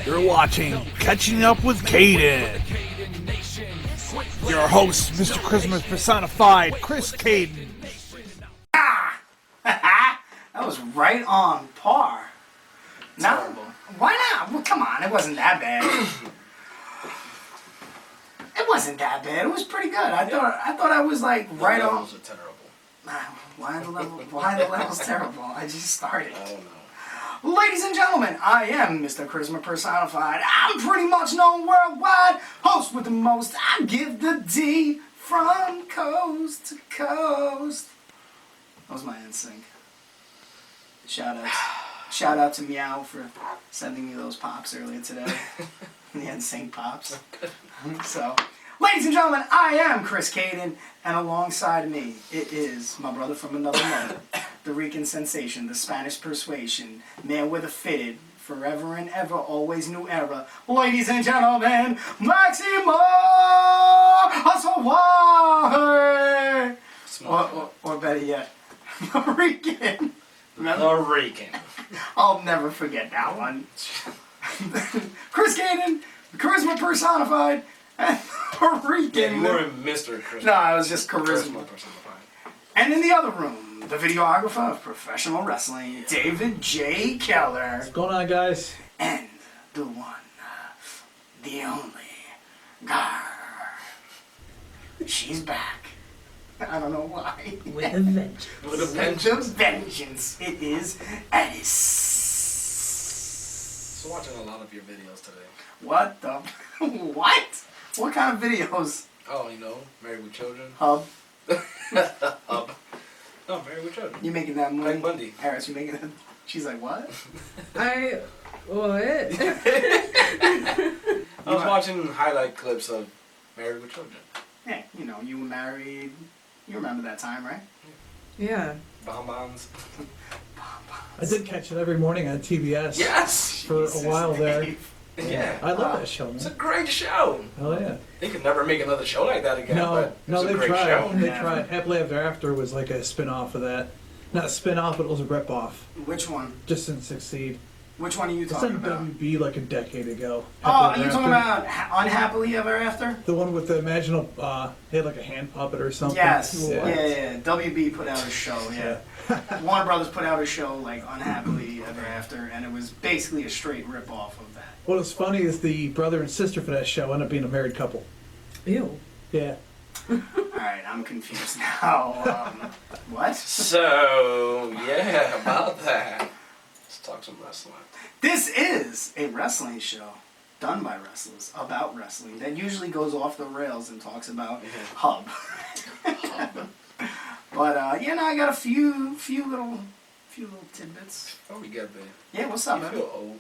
You're watching Catching Up with Cayden. Your host, Mr. Christmas personified, Chris Cayden. That was right on par. Terrible. No, why not? Well, come on, it wasn't that bad. It wasn't that bad. It was pretty good. I thought I was like right on. The levels are terrible. Why the levels terrible? I just started. I don't know. Ladies and gentlemen, I am Mr. Charisma Personified. I'm pretty much known worldwide. Host with the most. I give the D from coast to coast. That was my NSYNC. Shout out to Meow for sending me those pops earlier today. The NSYNC pops. So, ladies and gentlemen, I am Chris Cayden, and alongside me, it is my brother from another mother, the Rican sensation, the Spanish persuasion, man with a fitted, forever and ever, always new era. Ladies and gentlemen, Maximo Asawai! Or better yet, the Rican. The Rican. I'll never forget that one. Chris Cayden, Charisma Personified, and the Rican. Yeah, you were Mr. Charisma. No, I was just charisma. Personified. And in the other room, the videographer of professional wrestling, David J. Keller. What's going on, guys? And the one, the only, Gar. She's back. I don't know why. With a vengeance. With a Vengeance. Vengeance. It is Alice. So watching a lot of your videos today. What the? What? What kind of videos? Oh, you know, Married with Children. Hub. Hub. No, Married with Children. You making that movie? Mike Bundy. Harris, you making that? She's like, what? What? I was watching highlight clips of Married with Children. Yeah, you know, you were married. You remember that time, right? Yeah. Bonbons. I did catch it every morning on TBS. Yes! For a while there. Yeah. I love that show, It's a man. great show. Oh yeah. They could never make another show like that again. No, but no, it's they a great tried. show. They Yeah. tried. Happily Ever After was like a spin-off of that. Not a spin-off, but it was a rip-off. Which one? Just didn't succeed. Which one are you It's talking on about? WB like a decade ago. Oh, Happily are you Ever talking After. about Unhappily Ever After? The one with the imaginal, he had like a hand puppet or something. Yes. Yeah. Yeah. WB put out a show, yeah. Warner Brothers put out a show like Unhappily Ever After, and it was basically a straight rip-off of that. What was funny is the brother and sister for that show ended up being a married couple. Ew. Yeah. Alright, I'm confused now. What? So, yeah, about that. Let's talk some wrestling. This is a wrestling show done by wrestlers about wrestling that usually goes off the rails and talks about Hub. But yeah, no, I got a few little tidbits. Before we get there, Yeah, what's up, you man? feel old.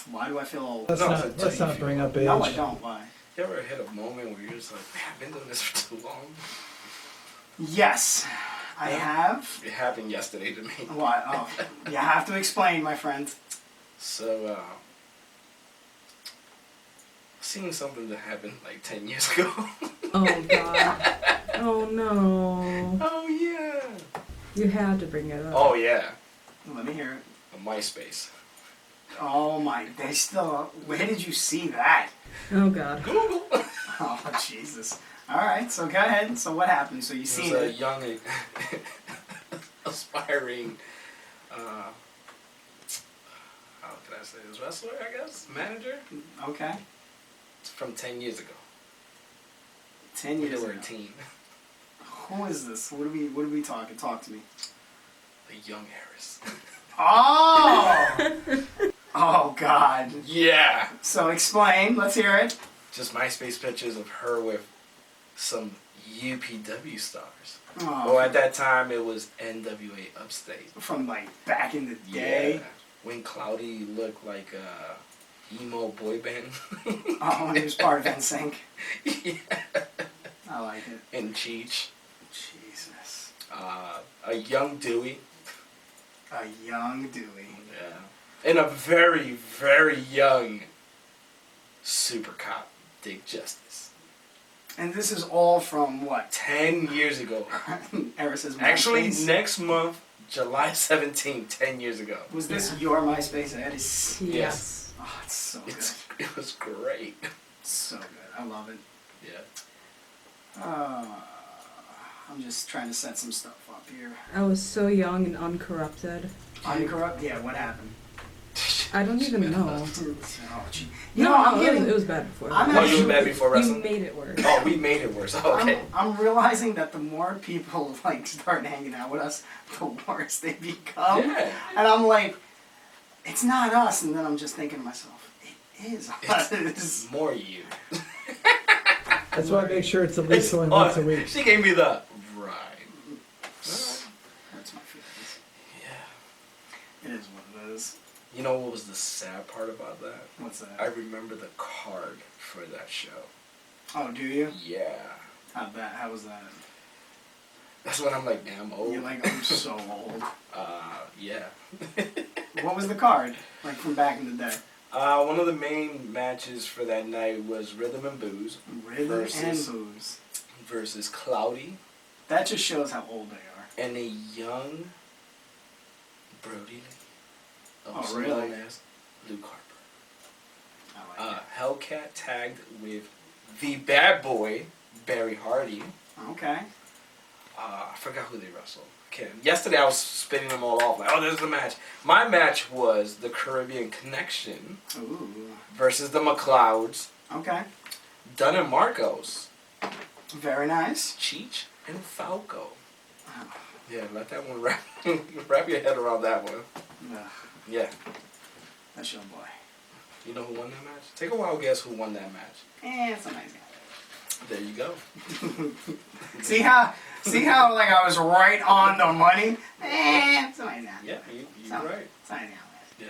Why do I feel old? Let's not bring up age. No, I don't. Why? You ever hit a moment where you're just like, man, I've been doing this for too long? Yes, I have. It happened yesterday to me. Why? Oh, you have to explain, my friend. So, seen something that happened like 10 years ago. Oh god. Oh no. Oh, yeah. You had to bring it up. Oh, yeah. Let me hear it. MySpace. Oh my! They still. Where did you see that? Oh god. Google. Oh Jesus! All right, so go ahead. So what happened? So you It seen was a it? young, aspiring, how can I say this, wrestler, I guess? Manager? Okay. It's from 10 years ago. 10 When years they were ago. a teen. Who is this? What are we talking? Talk to me. A young heiress. Oh! Oh God. Yeah! So explain. Let's hear it. Just MySpace pictures of her with some UPW stars. Oh, Well, at that time, it was NWA Upstate. from like back in the day. Yeah. When Cloudy looked like a emo boy band. Oh, when he was part of NSYNC. Yeah. I like it. And Cheech. Jesus. A young Dewey. A young Dewey. Yeah. And a very, very young super cop, Dick Justice. And this is all from what? 10 years ago. Eris's Actually, MySpace? next month, July 17th, 10 years ago. Was this your MySpace, Eddie? Yes. Oh, it's so good. It was great. So good. I love it. Yeah. I'm just trying to set some stuff up here. I was so young and uncorrupted. Uncorrupt? Yeah, what happened? I don't even know. Oh, gee. It was bad before. I'm Oh, you was bad before You wrestling? made it worse. Oh, we made it worse. Okay. I'm realizing that the more people like start hanging out with us, the worse they become. Yeah. And I'm like, it's not us. And then I'm just thinking to myself, it is us. It's more you. That's why I make sure it's at least only once a week. She gave me the right. Hurts my feelings. Yeah. It is what it is. You know what was the sad part about that? What's that? I remember the card for that show. Oh, do you? Yeah. How was that? That's when I'm like, damn old. You're like, I'm so old. Yeah. What was the card? Like from back in the day? One of the main matches for that night was Rhythm and Booze Rhythm and Booze. versus Cloudy That just shows how old they are. and a young Brody Lee. Oh, Also really? known as Luke Harper. I like Hellcat tagged with the bad boy, Barry Hardy. it. Okay. I forgot who they wrestled. Yesterday I was spinning them all off like, oh, there's the match. My match was the Caribbean Connection Ooh. versus the McLeods, Okay. Dunn and Marcos, Very nice. Cheech and Falco. Oh. Yeah, let that one wrap your head around that one. Ugh, Yeah. that's your boy. You know who won that match? Take a wild guess who won that match. It's a nice guy. There you go. See how like I was right on the money? It's a nice guy. Yeah, you're right. It's a nice guy. Yeah.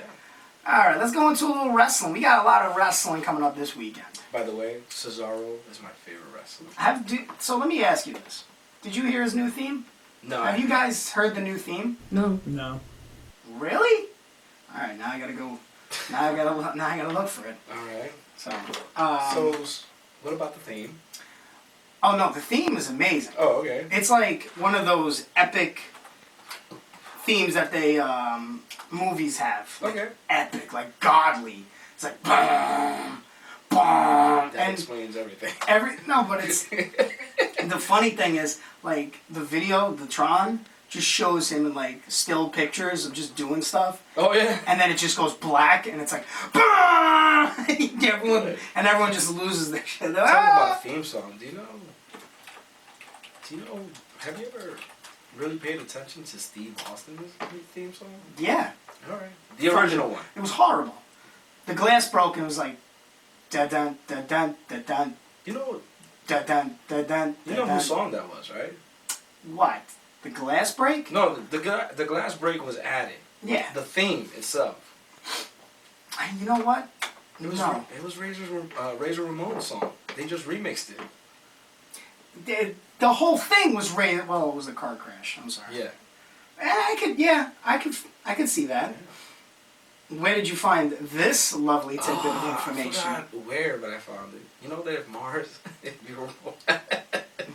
Alright, let's go into a little wrestling. We got a lot of wrestling coming up this weekend. By the way, Cesaro is my favorite wrestler. So let me ask you this. Did you hear his new theme? No. Have you guys heard the new theme? No. No. Really? Alright, now I gotta go. Now I gotta look for it. All right. So, What about the theme? oh no, the theme is amazing. Oh, okay. It's like one of those epic themes that they movies have. Like, Okay. epic, like godly. It's like boom, boom, That and explains everything. but it's the funny thing is like the video, the Tron just shows him in like still pictures of just doing stuff, Oh yeah. and then it just goes black, and it's like boom, everyone just loses their shit. Tell me about a theme song. Do you know? Have you ever really paid attention to Steve Austin's theme song? Yeah, All right. The original one. it was horrible. The glass broke, and it was like da dun da dun da dun You know. da dun da dun. You know whose song that was, right? What? The glass break? No, the glass break was added. Yeah. The theme itself. You know what? It was No. it was Razor Ramon's song. They just remixed it. The whole thing was raised. Well, it was a car crash. I'm sorry. Yeah. I could see that. Where did you find this lovely tidbit of information? I forgot where, but I found it. You know that if Mars, if you were born,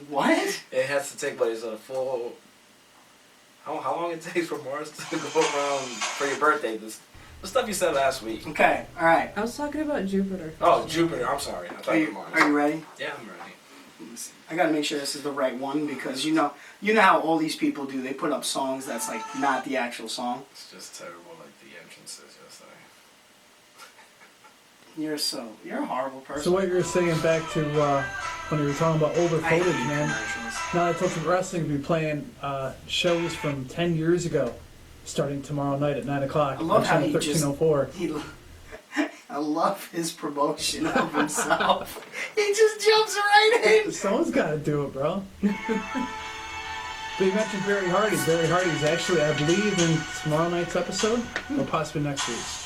What? it has to take place on a full. How long it takes for Mars to go around for your birthday? The stuff you said last week. Okay. All right. I was talking about Jupiter. Oh, Jupiter. I'm sorry. I thought Are you you were Mars. Are you ready? Yeah, I'm ready. Let me see. I gotta make sure this is the right one because you know how all these people do. They put up songs that's like not the actual song. It's just terrible, like the entrances yesterday. You're a horrible person. So what you were saying back to when you were talking about older I hate footage, man. commercials. Now that Tilted Wrestling will be playing shows from 10 years ago, starting tomorrow night at 9 o'clock. I love how on he just- 1304. I love his promotion of himself. He just jumps right in. Someone's got to do it, bro. But you mentioned Barry Hardy. Barry Hardy's actually, I believe, in tomorrow night's episode, or possibly next week's.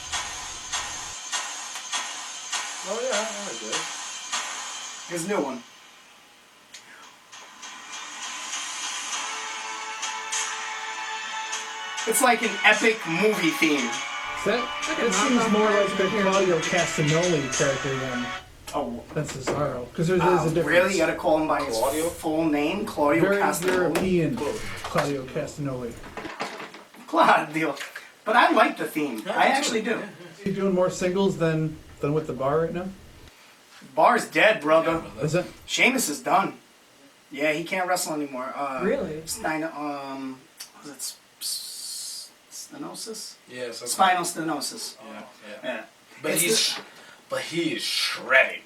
Oh yeah, I like it. His new one. It's like an epic movie theme. That seems more like the Claudio Castagnoli character than Cesaro. Because there's a difference. Really? You gotta call him by his Claudio? full name? Claudio Very Castagnoli? European Claudio Castagnoli. Claudio. But I like the theme. Yeah, I me too. actually do. Yeah, You doing more singles than with the bar right now? Bar's dead, brother. Is it? Sheamus is done. Yeah, he can't wrestle anymore. Really? Was it stenosis? Yeah, so Spinal stenosis. Yeah. But he is shredding.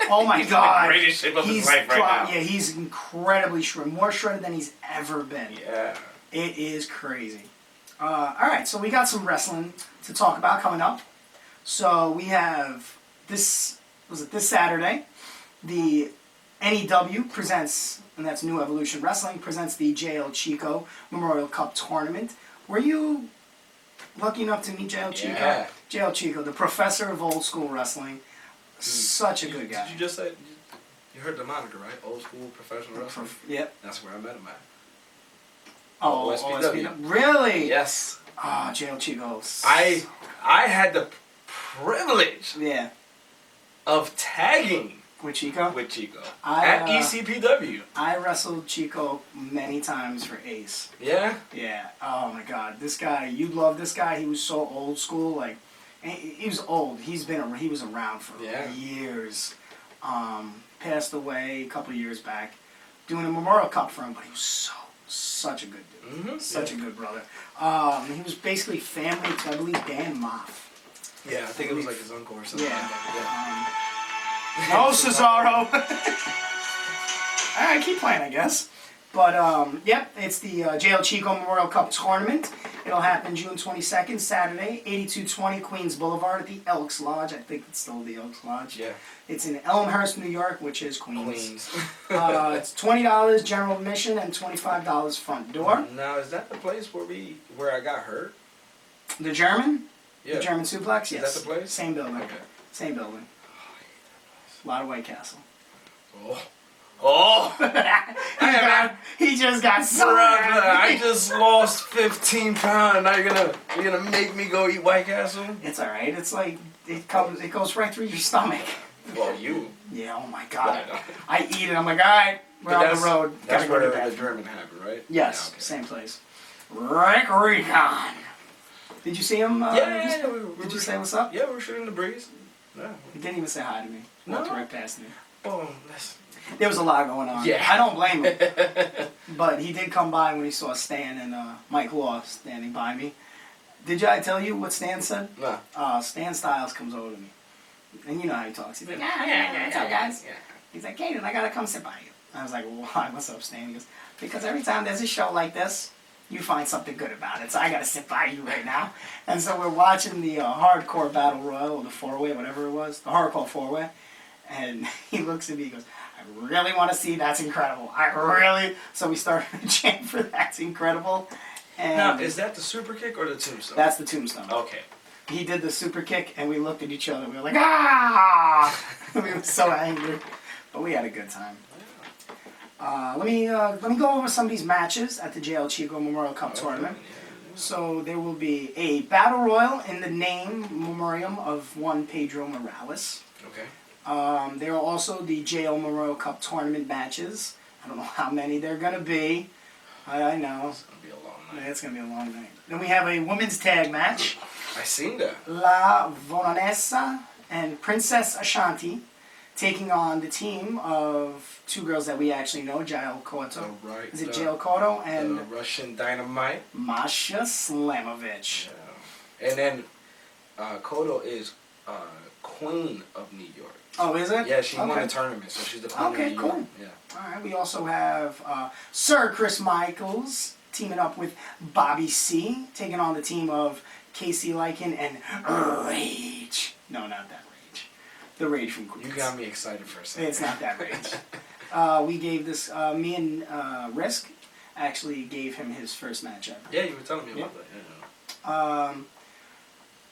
Oh my God. Greatest shape of his life right now. Yeah, he's incredibly shredded. More shredded than he's ever been. Yeah. It is crazy. All right, so we got some wrestling to talk about coming up. So we have this Saturday, the NEW presents, and that's New Evolution Wrestling, presents the JL Chico Memorial Cup Tournament. Were you lucky enough to meet JL Chico? Yeah. JL Chico, the professor of old school wrestling. Such a good guy. Did you just say, you heard the moniker, right? Old school professional wrestling? Yep. That's where I met him at. Oh, OSPW. Really? Yes. Oh, JL Chico. I had the privilege Yeah. of tagging With Chico? with Chico I, at ECPW. I wrestled Chico many times for Ace. Yeah? Yeah. Oh my God, this guy. You'd love this guy. He was so old school. Like, he was old. He was around for years. Passed away a couple years back, doing a Memorial Cup for him. But he was such a good dude. Mm-hmm. Such a good brother. He was basically family to, I believe, Dan Moff. Yeah, I think it was like his uncle or something. Yeah. Like that. No, Cesaro. All right, keep playing, I guess. But, yep, it's the JL Chico Memorial Cup Tournament. It'll happen June 22nd, Saturday, 8220 Queens Boulevard at the Elks Lodge. I think it's still the Elks Lodge. Yeah. It's in Elmhurst, New York, which is Queens. Queens. It's $20 general admission and $25 front door. Now, is that the place where I got hurt? The German? Yeah. The German suplex? Yes. Is that the place? Same building. Okay. Same building. A lot of White Castle. Oh! He just got so Brother, happy. I just lost 15 pounds. Now you're gonna make me go eat White Castle? It's all right. It's like it goes right through your stomach. Well, you. Yeah. Oh my God. Yeah, I know. I eat it. I'm like, all right, we're on the road. That's Gotta go to where bed. the German happened, right? Yes, Yeah, okay. same place. Rick Recon. Did you see him? Yeah. Did you say what's up? Yeah, we were shooting the breeze. Yeah. He didn't even say hi to me. No. Walked right past me. Boom. That's... There was a lot going on. Yeah. I don't blame him. But he did come by when he saw Stan and Mike Law standing by me. Did I tell you what Stan said? Nah. Stan Styles comes over to me. And you know how he talks. He's like, what's up, guys? Yeah. He's like, Cayden, I gotta come sit by you. I was like, why? What's up, Stan? He goes, because every time there's a show like this, you find something good about it. So I gotta sit by you right now. And so we're watching the hardcore battle royal, or the four-way, whatever it was, the hardcore four-way. And he looks at me, he goes, I really want to see That's Incredible. So we started to chant for That's Incredible. And Now, is that the super kick or the tombstone? that's the tombstone. Okay. He did the super kick, and we looked at each other. We were like, ah! We were so angry, but we had a good time. Let me go over some of these matches at the JL Chico Memorial Cup Tournament. So there will be a battle royal in the name memoriam of one Pedro Morales. Okay. There are also the JL Memorial Cup Tournament matches. I don't know how many there are gonna be. I know. It's gonna be a long night. It's gonna be a long night. Then we have a women's tag match. I seen that. La Vonanessa and Princess Ashanti taking on the team of two girls that we actually know, Jael Cotto. Right. Is it Jael Cotto and the Russian Dynamite? Masha Slamovich? Yeah. And then Kodo is Queen of New York. Oh, is it? Yeah, she won Okay. the tournament, so she's the Queen Okay, of New cool. York. Yeah. All right, we also have Sir Chris Michaels teaming up with Bobby C, taking on the team of Casey Lycan and Rage. No, not that Rage. The Rage from Queens. You got me excited for a second. It's not that Rage. We gave this, me and Risk actually gave him his first match ever. Yeah, you were telling me about that. Yeah.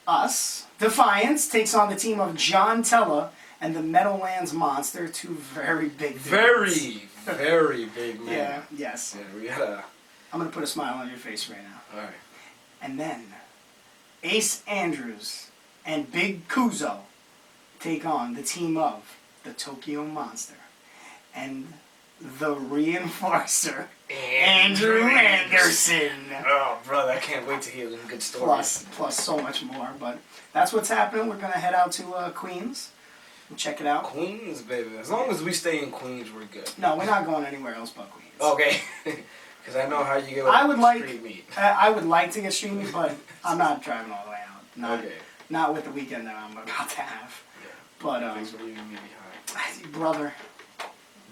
Us, Defiance, takes on the team of John Tella and the Meadowlands Monster, two very big dudes. Very, very big man. Yeah, yes. Yeah, we gotta. I'm going to put a smile on your face right now. Alright. And then Ace Andrews and Big Kuzo take on the team of the Tokyo Monster and the reinforcer, Andrew Anderson. Oh, brother, I can't wait to hear them good stories. Plus so much more. But that's what's happening. We're going to head out to Queens and check it out. Queens, baby. As long as we stay in Queens, we're good. No, we're not going anywhere else but Queens. Okay. Because I know how you get with I would street meat. I would like to get street meat, but I'm not driving all the way out. Okay. Not with the weekend that I'm about to have. Yeah. But, Thanks for leaving me behind. brother,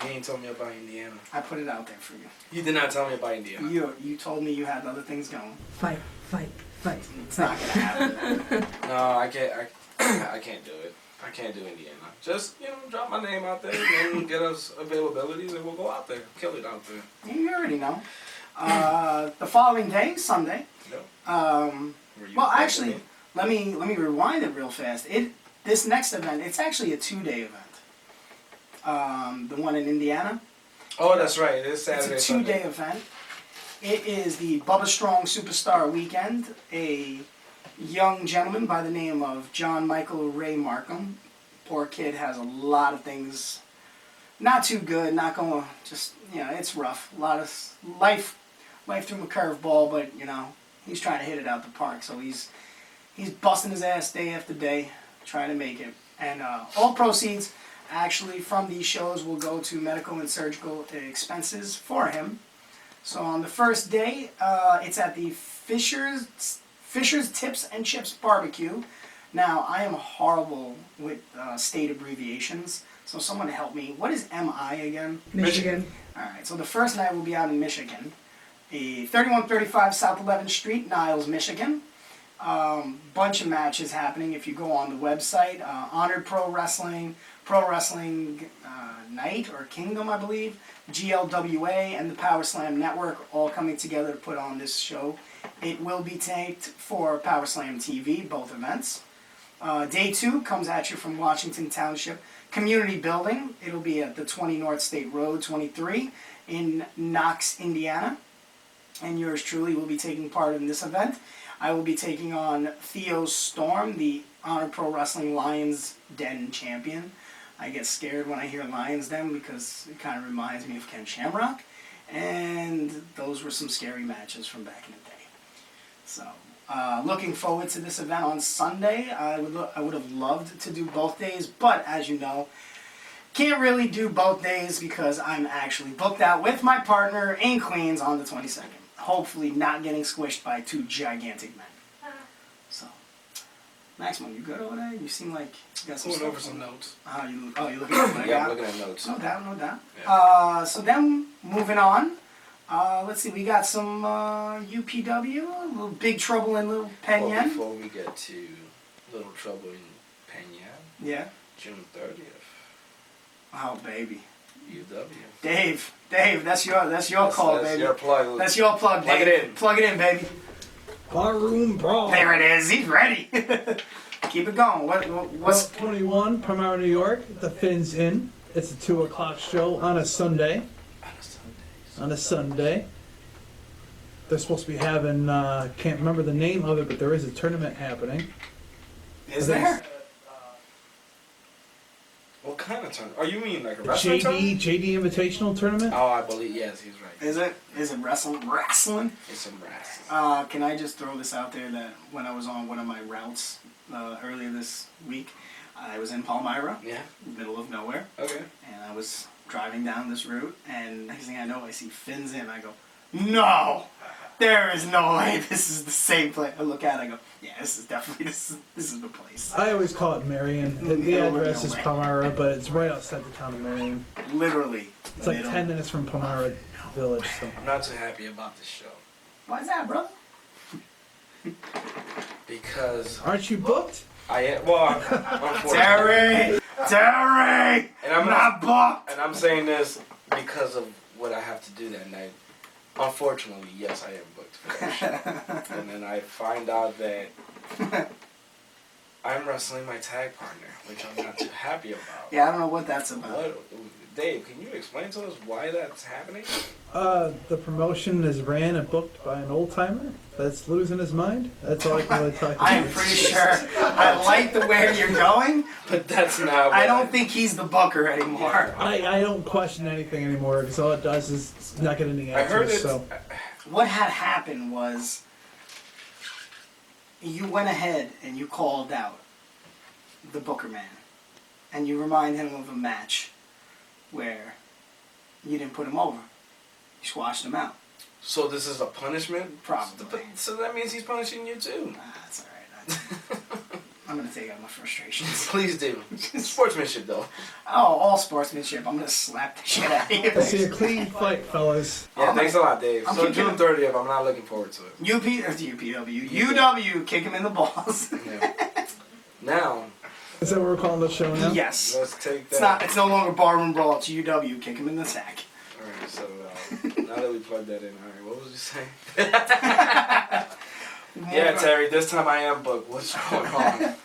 You ain't told me about Indiana. I put it out there for you. You did not tell me about Indiana. You told me you had other things going. Fight, fight, fight. It's not gonna happen. No, I can't. I can't do it. I can't do Indiana. Just drop my name out there and get us availabilities, and we'll go out there, kill it out there. You already know. The following day, Sunday. Yep. Were you Well, thinking actually, me? let me rewind it real fast. This next event, it's actually a 2-day event. The one in Indiana. Oh, that's right. It is Saturday. It's a 2-day event. It is the Bubba Strong Superstar Weekend. A young gentleman by the name of John Michael Ray Markham. Poor kid has a lot of things not too good, not going, just, it's rough. A lot of life threw him a curveball, but, he's trying to hit it out the park. So he's busting his ass day after day, trying to make it. And all proceeds actually from these shows will go to medical and surgical expenses for him. So on the first day, it's at the Fisher's Tips and Chips Barbecue. Now, I am horrible with state abbreviations, so someone help me. What is MI again? Michigan. Alright, so the first night will be out in Michigan. 3135 South 11th Street, Niles, Michigan. Bunch of matches happening if you go on the website. Honored Pro Wrestling Night or Kingdom, I believe. GLWA and the Power Slam Network all coming together to put on this show. It will be taped for Power Slam TV, both events. Day 2 comes at you from Washington Township Community Building. It'll be at the 20 North State Road 23 in Knox, Indiana. And yours truly will be taking part in this event. I will be taking on Theo Storm, the Honor Pro Wrestling Lions Den champion. I get scared when I hear Lions Den because it kind of reminds me of Ken Shamrock. And those were some scary matches from back in the day. So, looking forward to this event on Sunday. I would have loved to do both days, but as you know, can't really do both days because I'm actually booked out with my partner in Queens on the 22nd. Hopefully not getting squished by 2 gigantic men. So, Maximum, you good over there? You seem like you got some Going stuff over some notes. you're looking at what I Yeah, I'm got? looking at notes. No doubt, no doubt. Yeah. So then, moving on. Let's see, we got some UPW, a little Big Trouble in Little Well, Penyan. before we get to Little Trouble in Penyan, Yeah. June 30th, Oh, baby. UW. Dave, that's your call, That's baby. your plug. That's your plug, Plug Dave. it in. Plug it in, baby. Barroom Brawl. There it is. He's ready. Keep it going. What's 21, Palmyra, New York. The Fins Inn. It's a 2 o'clock show on a Sunday. On a Sunday. They're supposed to be having, can't remember the name of it, but there is a tournament happening. is there? What kind of tournament? Oh, you mean like a wrestling tournament? JD Invitational Tournament? Oh, I believe, yes, he's right. Is it wrestling? Wrestling? It's some wrestling. Can I just throw this out there that when I was on one of my routes earlier this week, I was in Palmyra, Yeah, middle of nowhere, okay. and I was driving down this route, and next thing I know, I see Fins Inn. I go, no! There is no way this is the same place. I look at it, I go, yeah, this is definitely, this is the place. I always call it Marion. The address is Palmyra, but it's right outside the town of Marion. Literally. It's like 10 minutes from Palmyra Village. So. I'm not too happy about this show. Why is that, brother? Because Aren't you booked? I am, well, unfortunately. Terry! And I'm not booked! And I'm saying this because of what I have to do that night. Unfortunately, yes, I am booked for that show. And then I find out that I'm wrestling my tag partner, which I'm not too happy about. Yeah, I don't know what that's about. What, Dave, can you explain to us why that's happening? The promotion is ran and booked by an old timer. that's losing his mind? That's all I can really talk about. I am pretty sure I like the way you're going. But that's not. What I don't think he's the booker anymore. I don't question anything anymore because all it does is not get any I heard answers. it. So What had happened was you went ahead and you called out the Booker man, and you remind him of a match where you didn't put him over. You squashed him out. So this is a punishment? Probably. So that means he's punishing you too. That's alright. I'm going to take out my frustrations. Please do. Sportsmanship though. Oh, all sportsmanship. I'm going to slap the shit out of you. let's see a clean fight, fellas. Yeah, thanks a lot, Dave. I'm So kicking June him. 30th, I'm not looking forward to it. UW, kick him in the balls. Yeah. Now, Is that what we're calling the show now? Yes. let's take that. It's not. It's no longer barroom brawl. It's UW, kick him in the sack. Alright, so now that we plugged that in, alright, what was you saying? Yeah, Terry, this time I am booked. What's going on?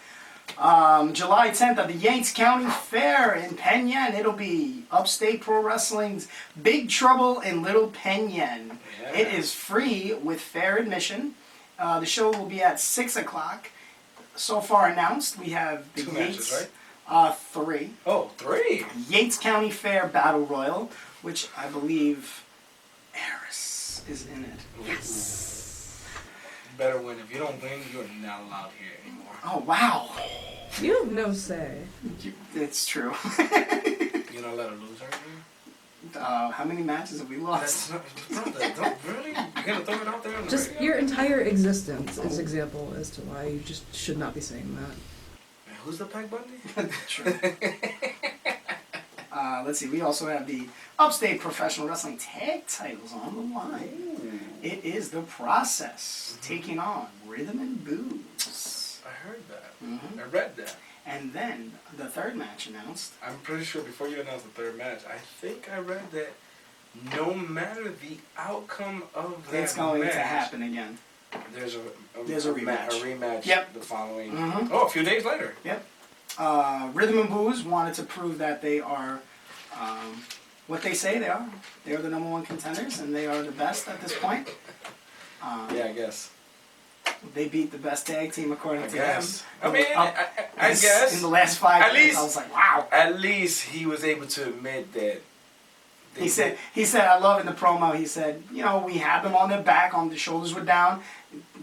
July 10th at the Yates County Fair in Penn Yan. It'll be Upstate Pro Wrestling's Big Trouble in Little Penn Yan. Yeah. It is free with fair admission. The show will be at 6 o'clock. So far announced, we have the Two Yates. matches, right? 3. Oh, 3. Yates County Fair Battle Royal, which I believe Eris is in it. Yes. You better win. If you don't win, you're not allowed here anymore. Oh, wow. You have no say. It's true. You're not allowed to lose her here? How many matches have we lost? That's not, brother, don't really? You're gonna throw it out there on the Just radio? your entire existence is example as to why you just should not be saying that. Man, who's the Pac Bundy? True. Let's see. We also have the Upstate Professional Wrestling Tag Titles on the line. It is the Process taking on Rhythm and Booze. I heard that. Mhm. I read that. And then the third match announced. I'm pretty sure before you announce the third match, I think I read that no matter the outcome of that It's going match, to happen again. There's a rematch. A rematch. Yep. The following. Mhm. Oh, a few days later. Yep. Rhythm and Booze wanted to prove that they are what they say they are. They are the number one contenders, and they are the best at this point. Yeah, I guess. They beat the best tag team according I to guess. them. I mean, Up I guess. in the last 5 At years, least- I was like, wow. At least he was able to admit that. He said, I love in the promo, he said, you know, we had them on their back, on the shoulders were down,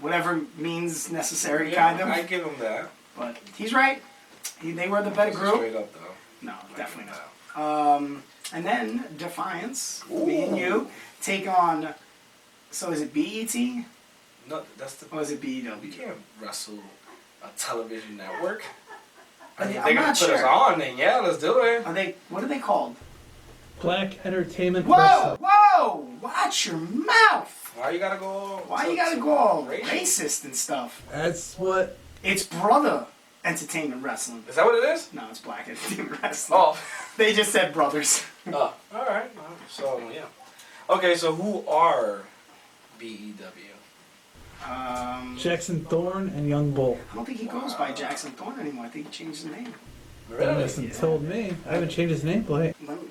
whatever means necessary, Yeah, kind of. I give him that. But he's right. They were the better group. Straight up, though. No, definitely not. And then Defiance, me and you, take on, so is it BET No, that's the. or is it We BEW? can't wrestle a television network. I I'm mean, they're gonna not put us sure. on, then yeah, let's do it. What are they called? Black Entertainment Whoa, Wrestling. whoa, watch your mouth. Why you gotta go? Why you gotta go all racial? racist and stuff? That's what. It's Brother Entertainment Wrestling. Is that what it is? No, it's Black Entertainment Wrestling. Oh. They just said brothers. Oh, all right. So yeah. Okay, so who are BEW? Jackson Thorne and Young Bull. I don't think he goes by Jackson Thorne anymore. I think he changed his name. Goodness, and told me. I haven't changed his nameplate. Let me,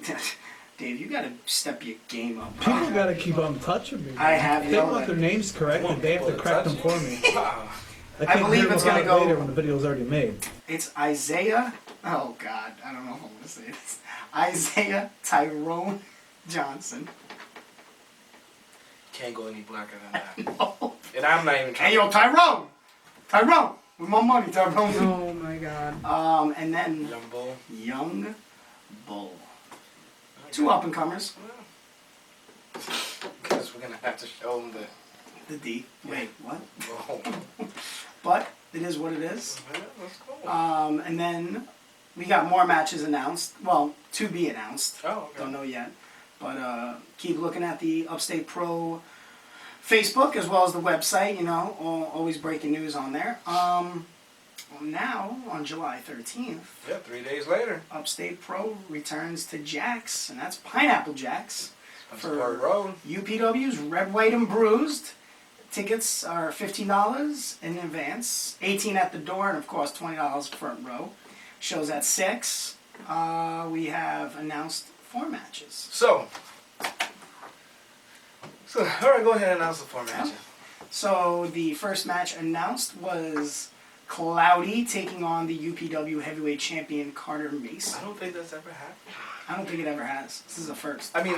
Dave, you gotta step your game up. People gotta keep on touch with me. I have If they yelled want at their me. names corrected, they have to correct them for me. Wow. I can't believe hear it's them gonna out go- later when the video's already made. It's Isaiah. Oh God, I don't know if I'm gonna say this. Isaiah Tyrone Johnson. Can't go any blacker than that. Oh. And I'm not even trying. Hey yo, Tyrone! Tyrone! With my money, Tyrone. Oh my god. And then Young Bull. Young Bull. Two up and comers. Because we're gonna have to show them The D. Wait, what? Oh. But it is what it is. Yeah, that's cool. And then we got more matches announced. Well, to be announced. Oh, okay. Don't know yet. But keep looking at the Upstate Pro Facebook as well as the website. You know, always breaking news on there. Now, on July 13th, Yeah, 3 days later. Upstate Pro returns to Jack's, and that's Pineapple Jack's. Spencer Park Road. UPW's Red, White, and Bruised. Tickets are $15 in advance, $18 at the door, and of course $20 front row. Shows at 6. We have announced 4 matches. So, all right, go ahead and announce the 4 matches. So the first match announced was Cloudy taking on the UPW heavyweight champion Carter Mace. I don't think that's ever happened. I don't think it ever has. This is a first. I mean,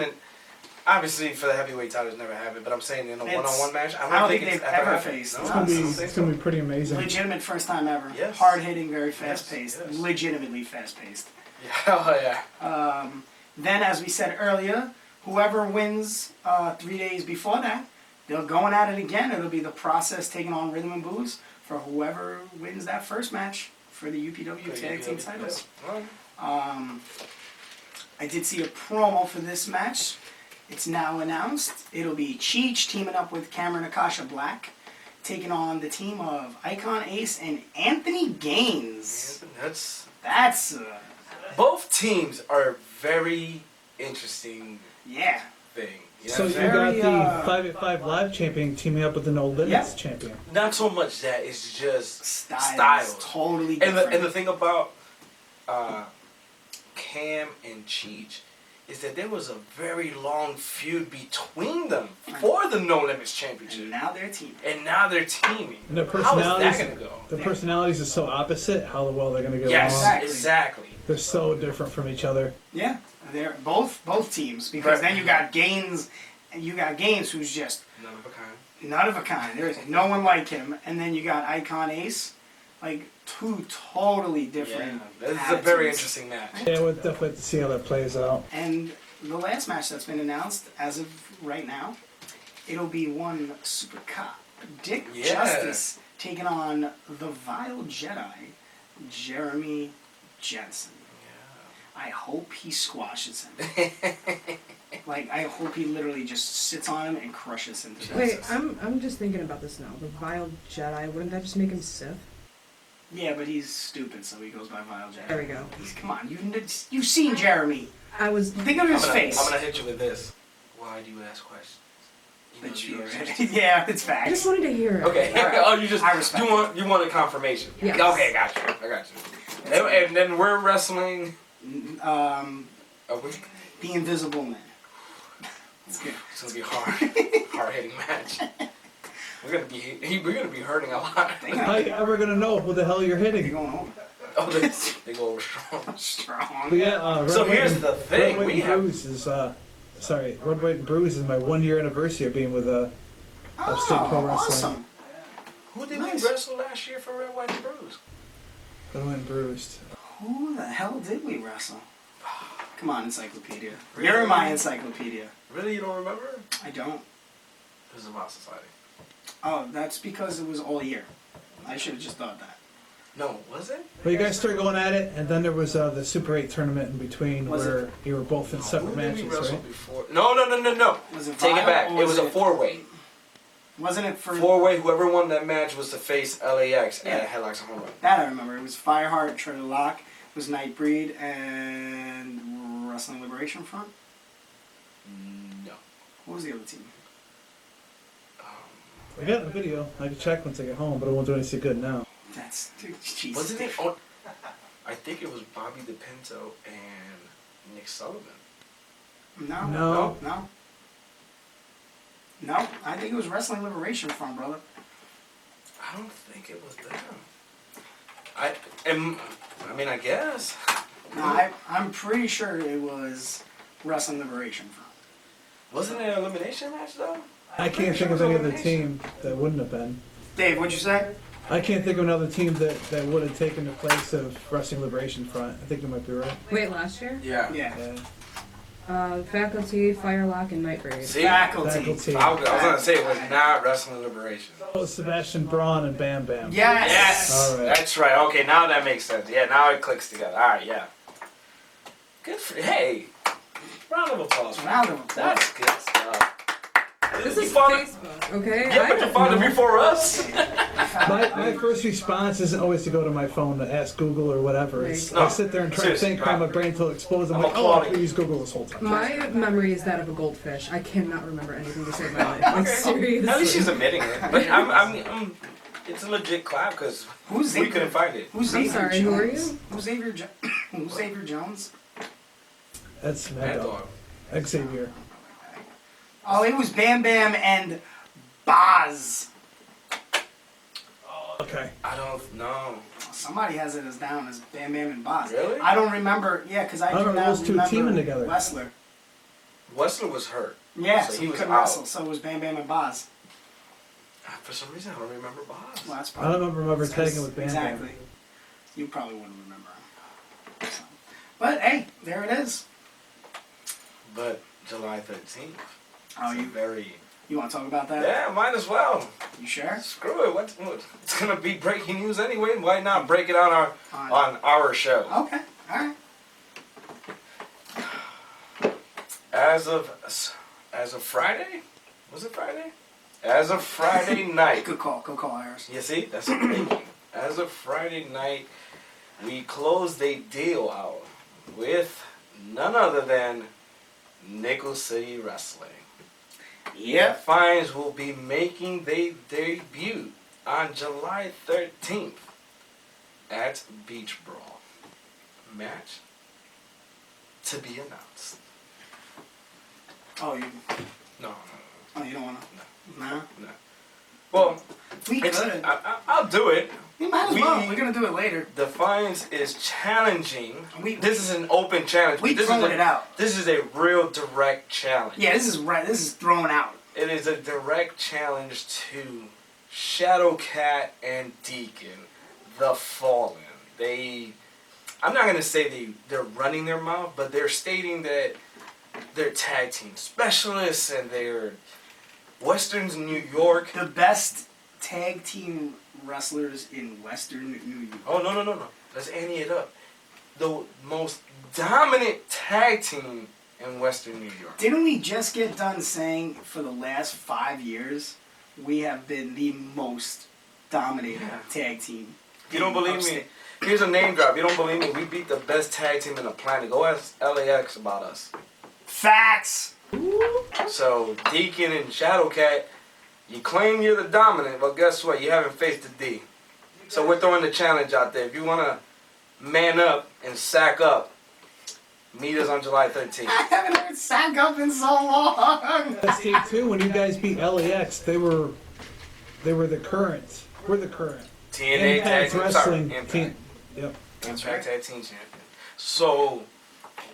obviously for the heavyweight titles never happened, but I'm saying in a It's- one-on-one match, I I don't don't think think it's they've ever ever happened. faced. No, It's I gonna don't be think it's so. gonna be pretty amazing. Legitimate first time ever. Yes. Hard hitting, very fast paced. yes. Legitimately fast paced. Yeah, oh yeah. Then, as we said earlier, whoever wins 3 days before that, they're going at it again. It'll be the process taking on Rhythm and Booze for whoever wins that first match for the UPW tag team titles. I did see a promo for this match. It's now announced. It'll be Cheech teaming up with Cameron Akasha Black, taking on the team of Icon Ace and Anthony Gaines. That's That's both teams are very interesting yeah. thing. You know So what you I'm saying? got the 5 at 5 Live champion teaming up with the No Limits Yeah. champion. Not so much that, it's just Styles. Totally different. And the thing about Cam and Cheech is that there was a very long feud between them for the No Limits Championship. And now they're teaming. And now they're teaming. And their How is personalities, that going to go? their personalities are so opposite. How well they're gonna get Yes, along. exactly. They're so different from each other. Yeah, they're both teams because Right. then you got Gaines, and you got Gaines who's just None of a kind. none of a kind. There's no one like him, and then you got Icon Ace, like two totally Yeah, different. this is a very attitudes. interesting match. Yeah, we'll definitely have to see how that plays out. And the last match that's been announced as of right now, it'll be one Super Cop, Dick Yeah. Justice, taking on the Vile Jedi, Jeremy Jensen. I hope he squashes him. Like, I hope he literally just sits on him and crushes him to death. Wait, I'm just thinking about this now. The Vile Jedi, wouldn't that just make him Sith? Yeah, but he's stupid, so he goes by Vile Jedi. There we go. Come on, you've seen Jeremy. I was. Think of his face. I'm gonna hit you with this. Why do you ask questions? You know But the you- answers. yeah, it's I facts. just wanted to hear it. Okay. All right. Oh, you just I respect you want a confirmation. Yes. Okay, I got you. And then we're wrestling a week. The Invisible Man. It's good. It's gonna be hard hitting match. We're gonna be hurting a lot. How you ever gonna know who the hell you're You're hitting? going home. Oh, they go over strong. Strong. But yeah, Red So White here's and- the thing, Red, White we and have- Bruise is Red, White and Bruise is my 1 year anniversary of being with Upstate Pro Wrestling. Awesome. Who did Nice. we wrestle last year for Red, White, and Bruise? Red, White and Bruised. Who the hell did we wrestle? Come on, encyclopedia. Really? You're my encyclopedia. Really, you don't remember? I don't. It was a Mouse Society. Oh, that's because it was all year. I should have just thought that. No, was it? Well, you guys started going at it, and then there was the Super 8 tournament in between Was where you were both in separate Who did we matches, wrestle right? before? No. Was it Take it Vile, back. or It was a four-way. Wasn't it for... Four-way. Whoever won that match was to face LAX Yeah. at Headlocks and Home Run. That I remember. It was Fireheart, Trailer Lock, it was Nightbreed, and Wrestling Liberation Front. No. What was the other team? We got the video. I can check once I get home, but it won't do anything good now. That's... Jesus. Wasn't it? On, I think it was Bobby DePinto and Nick Sullivan. No. No. No. No. I think it was Wrestling Liberation Front, brother. I don't think it was them. I guess. No, I'm pretty sure it was Wrestling Liberation Front. Wasn't it an elimination match though? I can't think of any other team that wouldn't have been. Dave, what'd you say? I can't think of another team that would have taken the place of Wrestling Liberation Front. I think you might be right. Wait, last year? Yeah. Yeah. Yeah. Faculty, Firelock, and Nightbreed. See? Faculty. Faculty. I was gonna say it was not Wrestling Liberation. Oh, Sebastian Braun and Bam Bam. Yes. Yes, All right. that's right. Okay, now that makes sense. Yeah, now it clicks together. All right, yeah. Good for hey. Round of applause. Round of applause. That's good stuff. This You is found it- Facebook, okay? Yeah, but you found it before us. My first response isn't always to go to my phone to ask Google or whatever. It's, No, I sit there and try to seriously, think, cram my brain till it explodes. I'm I'm like, oh, I applauding. could use Google this whole time. My memory is that of a goldfish. I cannot remember anything to save my life. Like, seriously. At least she's admitting it. But it's a legit clap because Who's we Xavier? couldn't find it. Who's I'm Xavier sorry, Jones? who are you? Who's Xavier? Who's Xavier Jones? That's Mad Mad Dog. Dog. Xavier. Oh, it was Bam Bam and Boz. Okay. I don't know. Somebody has it as down as Bam Bam and Boz. Really? I don't remember. Yeah, because I I do remember not those two remember teaming together. Wrestler. Wessler was hurt. Yeah, So so he he was couldn't out. wrestle. So it was Bam Bam and Boz. For some reason, I don't remember Boz. Well, that's I don't remember because- tagging with Bam Exactly. Bam. You probably wouldn't remember him. So. But hey, there it is. But July 13th. Oh, It's a you very... you want to talk about that? Yeah, might as well. You sure? Screw it. What? It's gonna be breaking news anyway. Why not break it on our show? Okay. All right. As of Friday, was it Friday? As of Friday night. Good call. Good call, Harris. You see, that's breaking. As of Friday night, we closed a deal out with none other than Nickel City Wrestling. Yep. Fines will be making their debut on July 13th at Beach Brawl. Match to be announced. Oh, you. No. Oh, you don't want to. No. Well, We could. I'll do it. We might as well. We're gonna do it later. The Fines is challenging. We- This is an open challenge. We this throwing it out. This is a real direct challenge. Yeah, this is right. This is thrown out. It is a direct challenge to Shadowcat and Deacon, the Fallen. I'm not going to say they're running their mouth, but they're stating that they're tag team specialists and they're Westerns in New York. The best tag team wrestlers in Western New York. Oh, no. Let's ante it up. The most dominant tag team in Western New York. Didn't we just get done saying for the last 5 years we have been the most dominated tag team? If you don't believe me, Upstate. here's a name drop. If you don't believe me, we beat the best tag team in the planet. Go ask LAX about us. Facts. So, Deacon and Shadowcat, you claim you're the dominant, but guess what? You haven't faced the D. So we're throwing the challenge out there. If you want to man up and sack up, meet us on July 13th. I haven't heard sack up in so long. SK too. When you guys beat LAX, they were the current. We're the current. TNA Tag Team. Wrestling Sorry, Impact. team. Yep. Impact Tag Team Champion. So,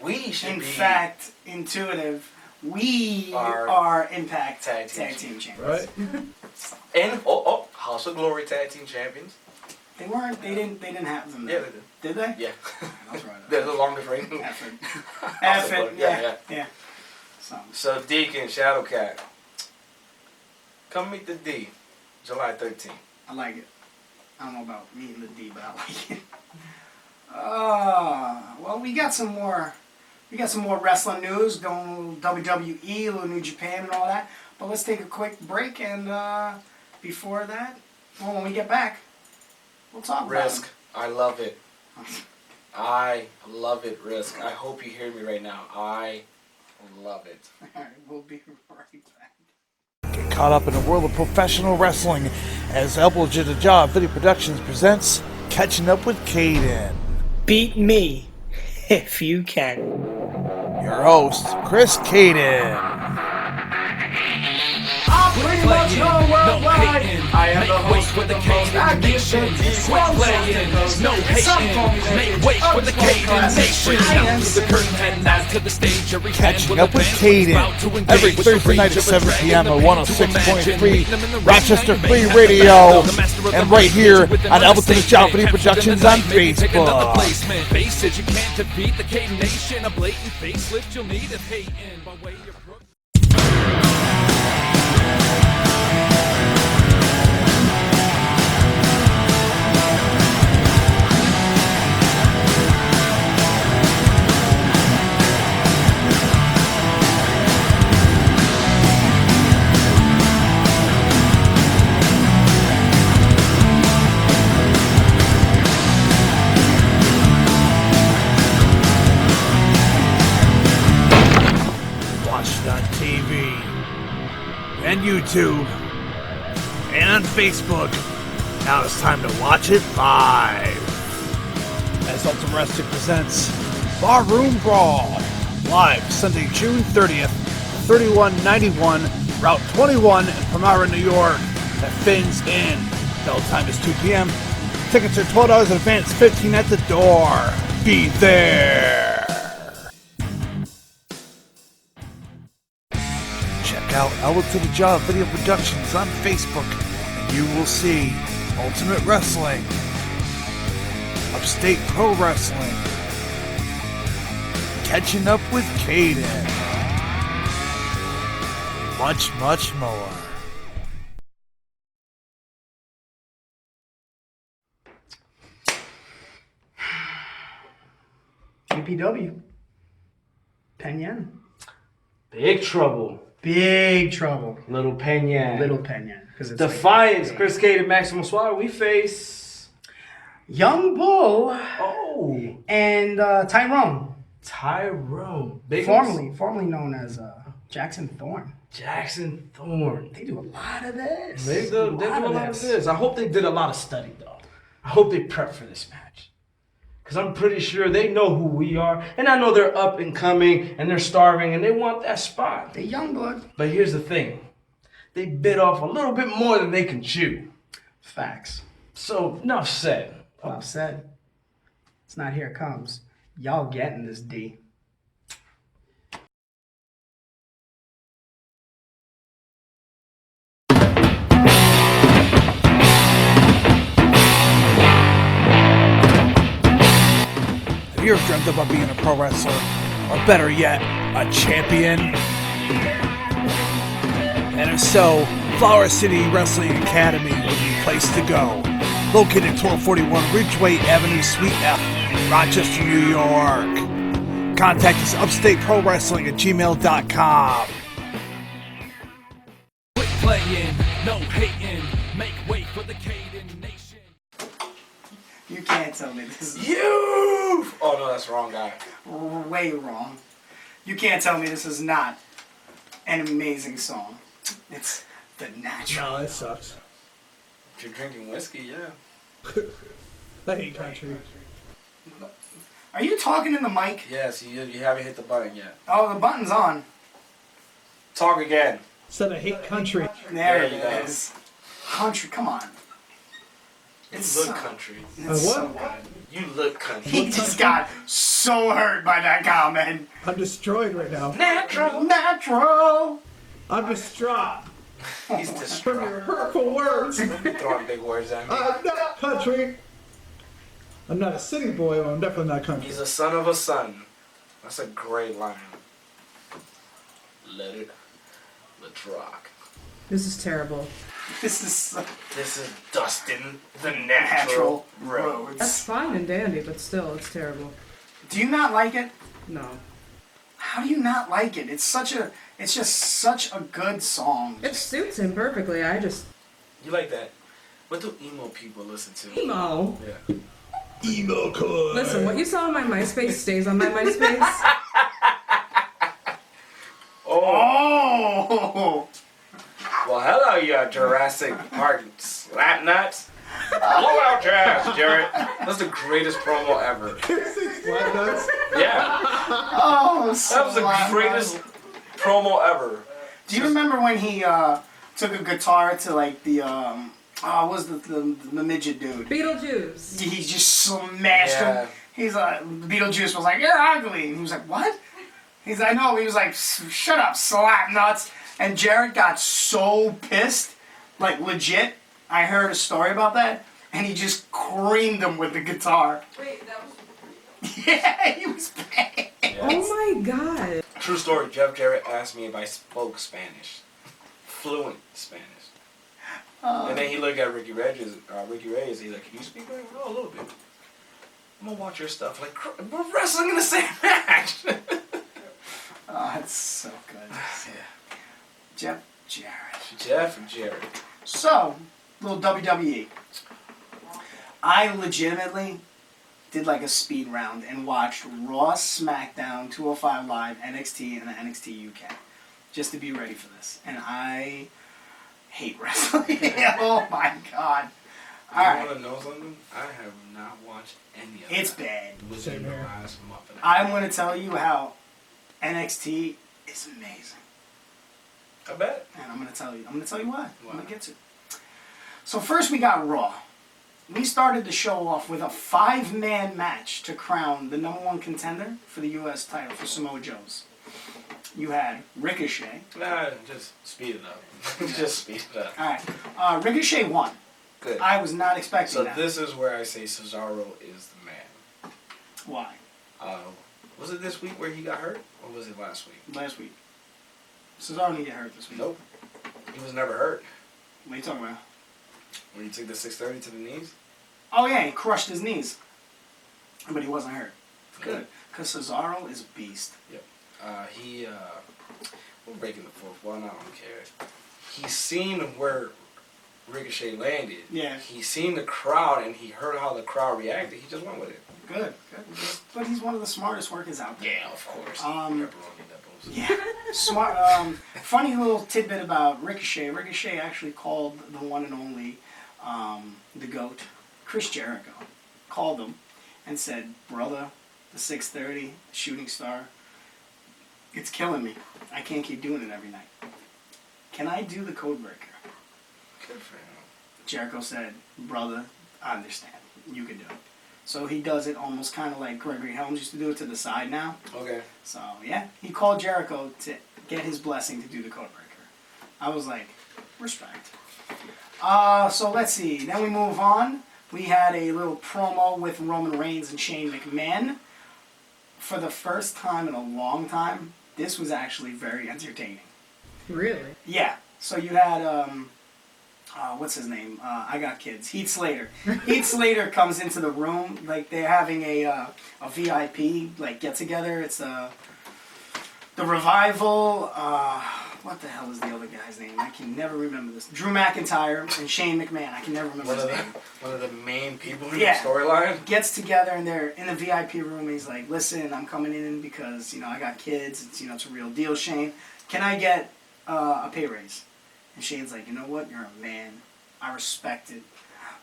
we should In be... fact, intuitive. We Are are Impact Tag Tag Team Team Champions. Right. And, House of Glory Tag Team Champions. They weren't. They didn't have them. Yeah, Though. they did. Did they? Yeah. That's right. They're the longest reigning. Effort. House of Effort. Glory. Yeah. So. So, Deacon, Shadowcat. Come meet the D, July 13th. I like it. I don't know about meeting the D, but I like it. Well, we got some more. We got some more wrestling news, going WWE, a little New Japan, and all that. But let's take a quick break, and before that, well, when we get back, we'll talk Risk. I love it. about it. I love it, Risk. I hope you hear me right now. I love it. All right, we'll be right back. Get caught up in the world of professional wrestling as Elbow to the Jaw Video Productions presents Catching Up with Cayden. Beat me if you can. Your host, Chris Cayden. I'm pretty much known worldwide. I am the host with the most. I get the Quit playing, no hating. Make way for the Cayden Nation. Down through the curtain, heading out to the stage. Every Catching Up with Cayden. Every Thursday night at 7 p.m. at 106.3 Rochester Free Radio. And right here on Elbow to the Jaw Video Productions on Facebook. Face it, you can't defeat the Cayden Nation. A blatant facelift, you'll need a hating by way of Brooklyn. TV and YouTube and on Facebook. Now it's time to watch it live. As Ultimate Wrestling presents Barroom Brawl, live Sunday, June 30th, 3191 Route 21 in Primera, New York. That Fins Inn. Bell time is 2 p.m. Tickets are $12 in advance, $15 at the door. Be there. Check out Elwood to the Job Video Productions on Facebook, and you will see Ultimate Wrestling, Upstate Pro Wrestling, Catching Up with Cayden, much, much more. APW. Penyan. Big trouble. Big trouble. Little Penyan. Little Penyan. Because it's Defiance. like, Chris Cayden, Maximum Swallow. We face. Young Bull Oh. and Tyrone. Tyrone. Big Formerly known as Jackson Thorne. Jackson Thorne. They do a lot of this. They do a lot of this. I hope they did a lot of study, though. I hope they prepped for this match. Because I'm pretty sure they know who we are. And I know they're up and coming and they're starving and they want that spot. They're young blood. But here's the thing. They bit off a little bit more than they can chew. Facts. So, enough said. Enough said. It's not here it comes. Y'all getting this D. Have you ever dreamt about being a pro wrestler, or better yet, a champion? And if so, Flower City Wrestling Academy would be the place to go. Located at 1241 Ridgeway Avenue, Suite F, Rochester, New York. Contact us upstateprowrestling@gmail.com. Quit playing, no hating, make way for the Cayden Nation. You can't tell me this is You! Oh no, that's the wrong guy. way wrong. You can't tell me this is not an amazing song. It's the natural. No, it sucks. If you're drinking whiskey, yeah. I hate country. Are you talking in the mic? Yes, you haven't hit the button yet. Oh, the button's on. Talk again. Said I hate country. There you it go. is. Country, come on. It's You look so, country. it's what? so good. You look country. He just got so hurt by that comment. I'm destroyed right now. Natural. I'm distraught He's from distraught. your hurtful words. Throwing big words at me. I'm not country. I'm not a city boy, but I'm definitely not country. He's a son of a son. That's a great line. Let's rock. This is terrible. This is This is Dustin, the natural natural That's roads. fine and dandy, but still, it's terrible. Do you not like it? No. How do you not like it? It's just such a good song. It suits him perfectly. I just. You like that? What do emo people listen to? Emo. Yeah. Emo core. Listen, what you saw on my MySpace stays on my MySpace. Oh! Well, hello, you Jurassic Park slap nuts. Blow out your ass, Jarrett. That's the greatest promo ever. Yeah. Oh, That was the greatest promo ever. Do you remember when he took a guitar to like the what was the midget dude? Beetlejuice. He just smashed Yeah. him. He's Beetlejuice was like, "You're ugly," and he was like, "What?" He's like, "No." He was like, "Shut up, slap nuts." And Jared got so pissed, like legit. I heard a story about that, and he just creamed him with the guitar. Wait, that was. Yeah, he was bad. Oh my god. True story. Jeff Jarrett asked me if I spoke Spanish, fluent Spanish. And then he looked at Ricky Reyes. He's like, "Can you speak?" I'm like, "Oh, a little bit." I'm gonna watch your stuff. Like, we're wrestling in the same match. Oh, it's so good. Jeff Jarrett. Jeff Jarrett. So, little WWE. I legitimately did like a speed round and watched Raw, SmackDown, 205 Live, NXT, and the NXT UK. Just to be ready for this. And I hate wrestling. Oh my god. You Alright. want to know something? I have not watched any of It's that bad. within Same the here. last month and a half. I'm going to tell you how NXT is amazing. I bet. And I'm going to tell you why. I'm Why? going to get to it. So first we got Raw. We started the show off with a 5-man match to crown the #1 contender for the U.S. title for Samoa Joe's. You had Ricochet. Nah, just speed it up. Just speed it up. All right. Ricochet won. Good. I was not expecting So that. this is where I say Cesaro is the man. Why? Was it this week where he got hurt, or was it last week? Last week. Cesaro didn't get hurt this week. Nope. He was never hurt. What are you talking about? When he took the 630 to the knees? Oh, yeah, he crushed his knees. But he wasn't hurt. Good. Because Cesaro is a beast. Yep. We're breaking the fourth one, I don't care. He's seen where Ricochet landed. Yeah. He's seen the crowd, and he heard how the crowd reacted. He just went with it. Good. But he's one of the smartest workers out there. Yeah, of course. Um, Pepperoni nipples. Yeah. Smart. Funny little tidbit about Ricochet. Ricochet actually called the one and only, the GOAT, Chris Jericho, called him and said, "Brother, the 630 shooting star, it's killing me. I can't keep doing it every night. Can I do the code breaker?" Good for him. Jericho said, "Brother, I understand. You can do it." So he does it almost kind of like Gregory Helms used to do it to the side now. Okay. So, yeah, he called Jericho to get his blessing to do the code breaker. I was like, respect. So let's see. Then we move on. We had a little promo with Roman Reigns and Shane McMahon. For the first time in a long time, this was actually very entertaining. Really? Yeah. So you had, what's his name? I got kids. Heath Slater. Heath Slater comes into the room. Like, they're having a VIP, like, get-together. It's the Revival. What the hell is the other guy's name? I can never remember this. Drew McIntyre and Shane McMahon. I can never remember his name. One of the main people in Yeah. the storyline. Gets together and they're in the VIP room. And he's like, "Listen, I'm coming in because, I got kids. It's, it's a real deal, Shane. Can I get a pay raise?" And Shane's like, "You know what? You're a man. I respect it,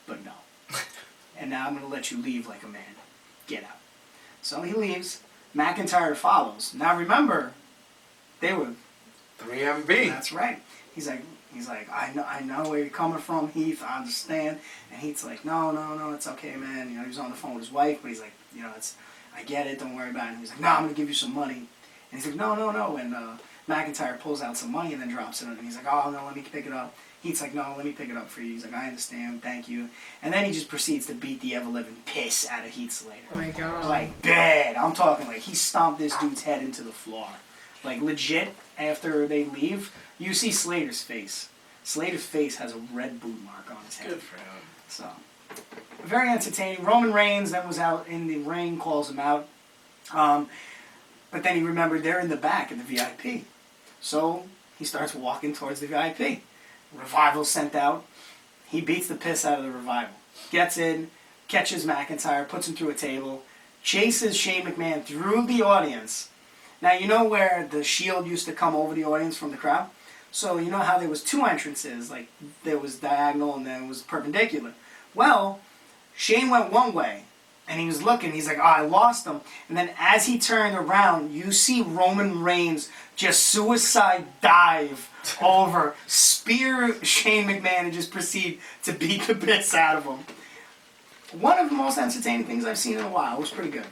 but no. And now I'm going to let you leave like a man. Get out." So he leaves. McIntyre follows. Now remember, they were... 3MB. That's right. He's like, I know where you're coming from, Heath. I understand. And Heath's like, no, it's okay, man. He was on the phone with his wife, but he's like, I get it. Don't worry about it. And he's like, "No, I'm going to give you some money." And he's like, no. And McIntyre pulls out some money and then drops it. And he's like, "Oh, no, let me pick it up." Heath's like, "No, let me pick it up for you." He's like, "I understand. Thank you." And then he just proceeds to beat the ever-living piss out of Heath Slater. Oh my god. Like, bad. I'm talking like he stomped this dude's head into the floor. Like, legit, after they leave, you see Slater's face. Slater's face has a red boot mark on his head. Good for him. So, very entertaining. Roman Reigns then was out in the ring, calls him out. But then he remembered they're in the back in the VIP. So, he starts walking towards the VIP. Revival sent out. He beats the piss out of the Revival. Gets in, catches McIntyre, puts him through a table, chases Shane McMahon through the audience. Now, you know where the Shield used to come over the audience from the crowd? So, you know how there was two entrances, like there was diagonal and then it was perpendicular. Well, Shane went one way, and he was looking, he's like, "Oh, I lost him." And then as he turned around, you see Roman Reigns just suicide dive over, spear Shane McMahon, and just proceed to beat the piss out of him. One of the most entertaining things I've seen in a while. It was pretty good.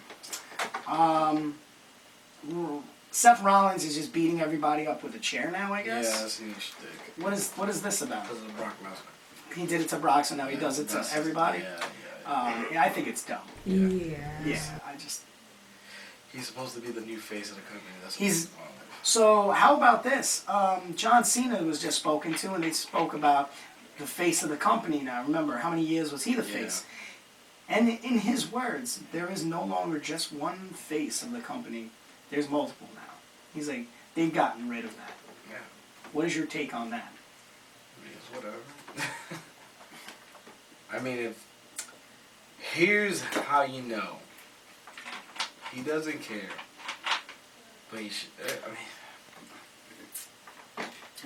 Seth Rollins is just beating everybody up with a chair now, I guess. Yeah, that's a new shtick. What is this about? Because of Brock Lesnar. He did it to Brock, so now he does it to everybody? Yeah, I think it's dumb. Yeah. Yeah, I just... He's supposed to be the new face of the company. That's He's- what So, how about this? John Cena was just spoken to, and they spoke about the face of the company now. Remember, how many years was he the face? And in his words, there is no longer just one face of the company. There's multiple now. He's like, they've gotten rid of that. Yeah. What is your take on that? It's whatever. I mean, here's how you know. He doesn't care. But he should,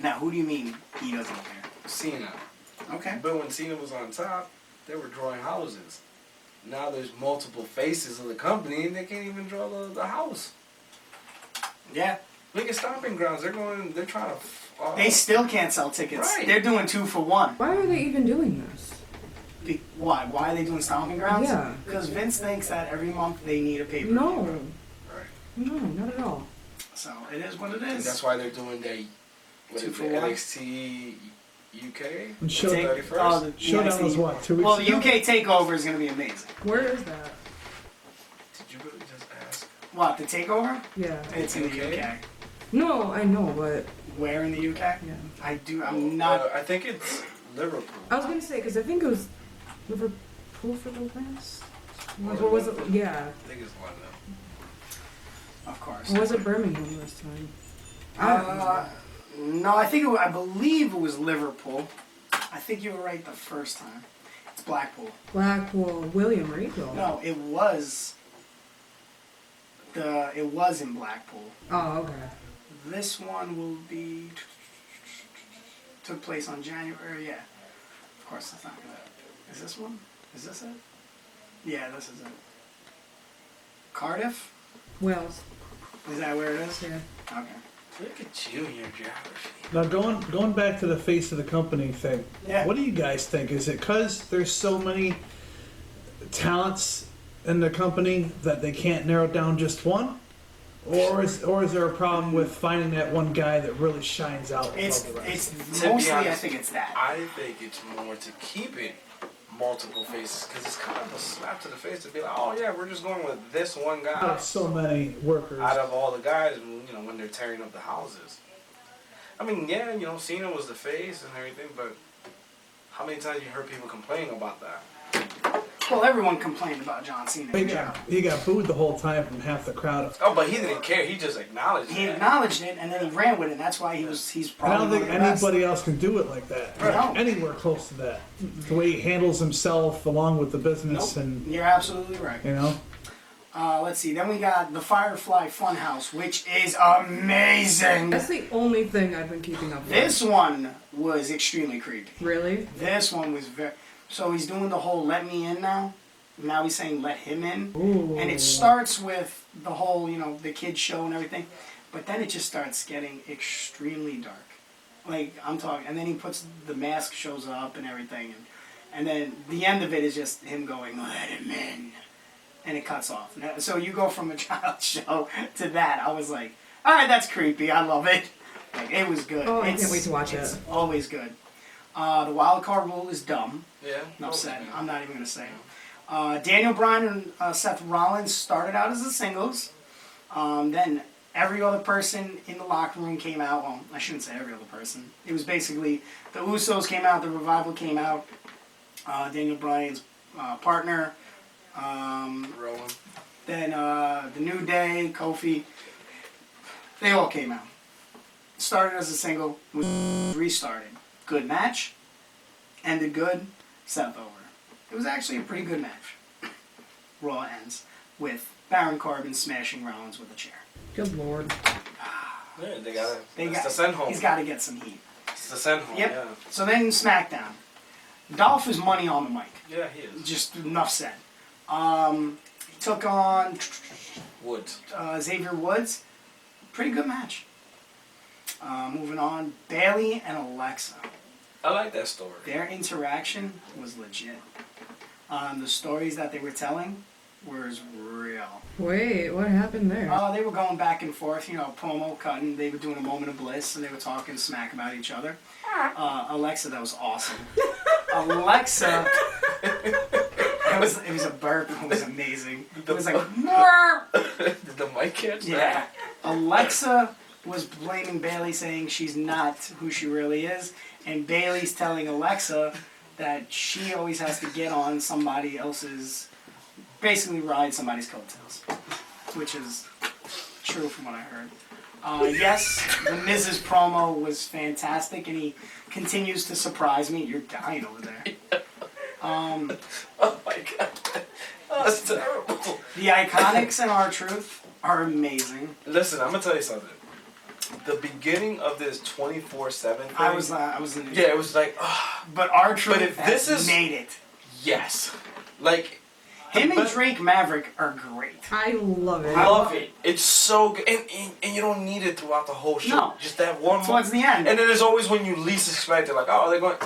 Now, who do you mean he doesn't care? Cena. Okay. But when Cena was on top, they were drawing houses. Now there's multiple faces of the company and they can't even draw the house. Yeah. Look at Stomping Grounds. They're trying to. They still can't sell tickets. Right. They're doing 2 for 1. Why are they even doing this? Why? Why are they doing Stomping Grounds? Yeah. Because Vince thinks that every month they need a pay-per-view. No. Right. No, not at all. So it is what it And is. that's why they're doing their 2 for 1. NXT UK. And Showdown, 31st. Showdown was what, 2 weeks Well, ago? the UK Takeover is going to be amazing. Where is that? Did you really just ask? What, the Takeover? Yeah. It's in the UK. No, I know, but Where in the UK? yeah. I'm not. I think it's Liverpool. I was gonna say because I think it was Liverpool for the last. Or was it? Yeah. I think it's London. Of course. Or was it Birmingham this time? I don't know. No, I believe it was Liverpool. I think you were right the first time. It's Blackpool. Blackpool, William Regal. No, it was in Blackpool. Oh, okay. This one will be took place on January. Yeah, of course that's not gonna. Is this one? Is this it? Yeah, this is it. Cardiff. Wales. Is that where it is? Yeah. Okay. Look at you and your geography. Now going back to the face of the company thing, Yeah. what do you guys think? Is it because there's so many talents in the company that they can't narrow down just one? Or is there a problem with finding that one guy that really shines out above It's the rest? To be mostly I honest, think it's that. I think it's more to keep it multiple faces because it's kind of a slap to the face to be like, oh yeah, we're just going with this one guy Out of so many workers. out of all the guys, when they're tearing up the houses. I mean, yeah, Cena was the face and everything, but how many times you heard people complain about that? Well, everyone complained about John Cena. He got booed the whole time from half the crowd. Oh, but he didn't care. He just acknowledged He it. acknowledged it and then he ran with it. And that's why he's I probably don't think one of the best. anybody else can do it like that. Right. Anywhere close to that. The way he handles himself along with the business Nope. and, You're absolutely right. Let's see. Then we got the Firefly Funhouse, which is amazing. That's the only thing I've been keeping up with. This one was extremely creepy. Really? This one was very. So he's doing the whole "let me in" now. Now he's saying "let him in," ooh. and it starts with the whole, the kids show and everything, but then it just starts getting extremely dark. Like I'm talking, and then he puts the mask shows up and everything, and then the end of it is just him going "let him in," and it cuts off. So you go from a child show to that. I was like, all right, that's creepy. I love it. Like it was good. Oh, I can't wait to watch it's it. always good. The wild card rule is dumb. Yeah. Enough said. I'm not even gonna say it. Daniel Bryan and Seth Rollins started out as the singles. Then every other person in the locker room came out. Well, I shouldn't say every other person. It was basically the Usos came out, the Revival came out, Daniel Bryan's partner, Rowan. then the New Day, Kofi. They all came out. Started as a single, was restarted. Good match. Ended good. Seth over. It was actually a pretty good match. Raw ends with Baron Corbin smashing Rollins with a chair. Good lord. Yeah, it's the send home. He's got to get some heat. It's the send home. Yep. Yeah. So then SmackDown. Dolph is money on the mic. Yeah, he is. Just enough said. He took on Woods. Xavier Woods. Pretty good match. Moving on. Bayley and Alexa. I like that story. Their interaction was legit. The stories that they were telling was real. Wait, what happened there? They were going back and forth, promo cutting. They were doing a moment of bliss, and they were talking smack about each other. Alexa, that was awesome. Alexa, it was a burp. It was amazing. It was like, Did the mic catch yeah. that? Alexa was blaming Bayley, saying she's not who she really is, and Bayley's telling Alexa that she always has to get on somebody else's, basically ride somebody's coattails, which is true from what I heard. Yes, the Miz's promo was fantastic, and he continues to surprise me. You're dying over there. Oh my god. Oh, that's terrible. The Iconics and R-Truth are amazing. Listen, I'm gonna tell you something. The beginning of this 24/7 thing. I was in the Yeah, it was like, but R-Truth But if this has is- made it. yes. Like, Him and Drake Maverick are great. I love it. I love it. It's so good, and you don't need it throughout the whole show. No. Just that one Towards the end. And then there's always when you least expect it, like, oh, they're going,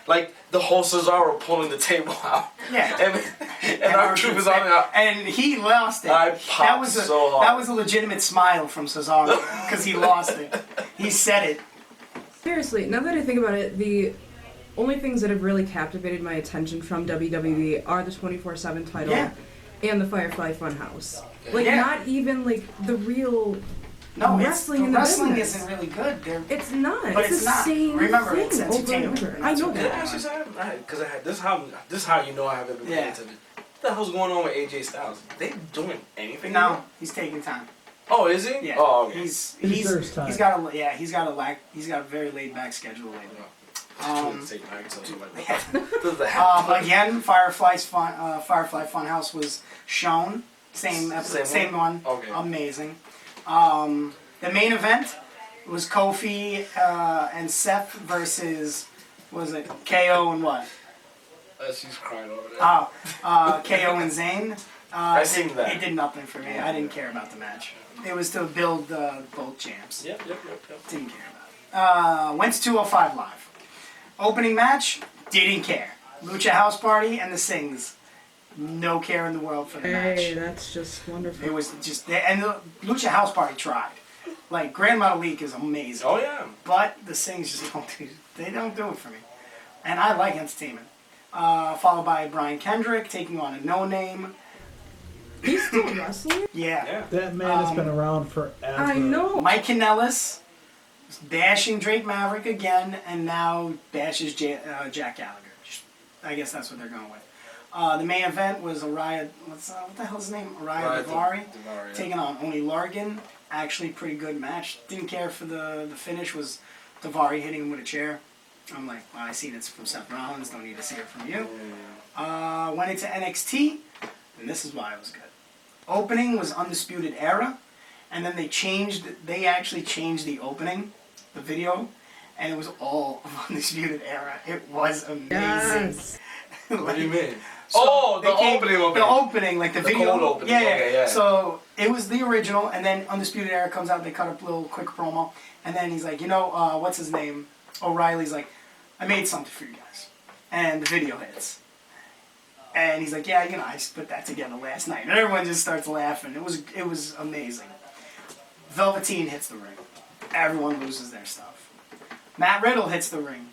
like the whole Cesaro pulling the table out. Yeah. And our troop is on it. And he lost it. I popped so hard. That was a legitimate smile from Cesaro because he lost it. He said it. Seriously, now that I think about it, the only things that have really captivated my attention from WWE are the 24/7 title and the Firefly Funhouse. Like, not even, like, the real wrestling in the wrestling business. isn't really good. It's not. But it's it's the not. same Remember, thing it's over and entertainment. over. I know that. Because this is how you know I haven't been paying attention. What the hell's going on with AJ Styles? They doing anything? No, he's taking time. Oh, is he? Yeah. Oh, okay. He deserves time. He's got a very laid back schedule lately. Again, Firefly Funhouse was shown. Same episode, same one. Okay. Amazing. The main event was Kofi and Seth versus, what was it, KO and what? She's crying over there. KO and Zayn. I seen that. It did nothing for me. I didn't care about the match. It was to build both champs. Yep. Didn't care about it. Went to 205 Live. Opening match, didn't care. Lucha House Party and the Sings. No care in the world for the match. Hey, that's just wonderful. It was just, and the Lucha House Party tried. Like, Grand Metalik is amazing. Oh, yeah. But the Sings just don't do it for me. And I like entertainment. Followed by Brian Kendrick taking on a no-name. He's still wrestling? Yeah. That man has been around forever. I know. Mike Kanellis bashing Drake Maverick again, and now bashes Jack Gallagher. I guess that's what they're going with. The main event was Araya, what the hell's his name? Araya Davari taking on Oni Largan. Actually, pretty good match. Didn't care for the finish. Was Davari hitting him with a chair. I'm like, well, I seen it from Seth Rollins. Don't need to see it from you. Went into NXT, and this is why it was good. Opening was Undisputed Era, and then they actually changed the opening, the video, and it was all of Undisputed Era. It was amazing. Yes. What do you mean? So the opening. The opening, like the video. Cold opening. Yeah. Okay, yeah. So it was the original, and then Undisputed Era comes out. They cut a little quick promo, and then he's like, what's his name? O'Reilly's like, I made something for you guys, and the video hits. And he's like, yeah, I just put that together last night. And everyone just starts laughing. It was amazing. Velveteen hits the ring. Everyone loses their stuff. Matt Riddle hits the ring.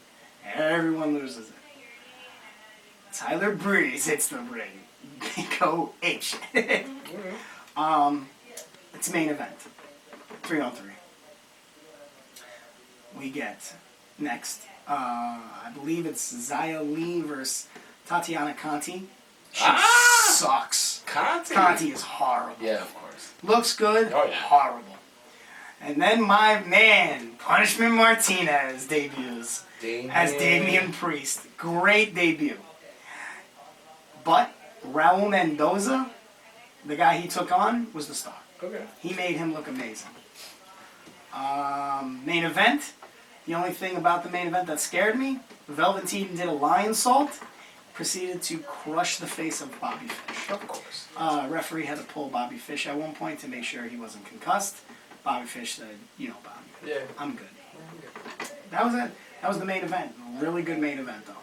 Everyone loses it. Tyler Breeze hits the ring. They go H. It's main event. 3-on-3. We get next. I believe it's Xia Li versus Tatiana Conti. She sucks. Conti is horrible. Yeah, of course. Looks good. Oh, yeah. Horrible. And then my man, Punishment Martinez, debuts as Damian Priest. Great debut. But Raul Mendoza, the guy he took on, was the star. Okay. He made him look amazing. Main event. The only thing about the main event that scared me, Velveteen did a lion salt, proceeded to crush the face of Bobby Fish. Of course. Referee had to pull Bobby Fish at one point to make sure he wasn't concussed. Bobby Fish said, Bobby, I'm good. That was it. That was the main event. Really good main event, though.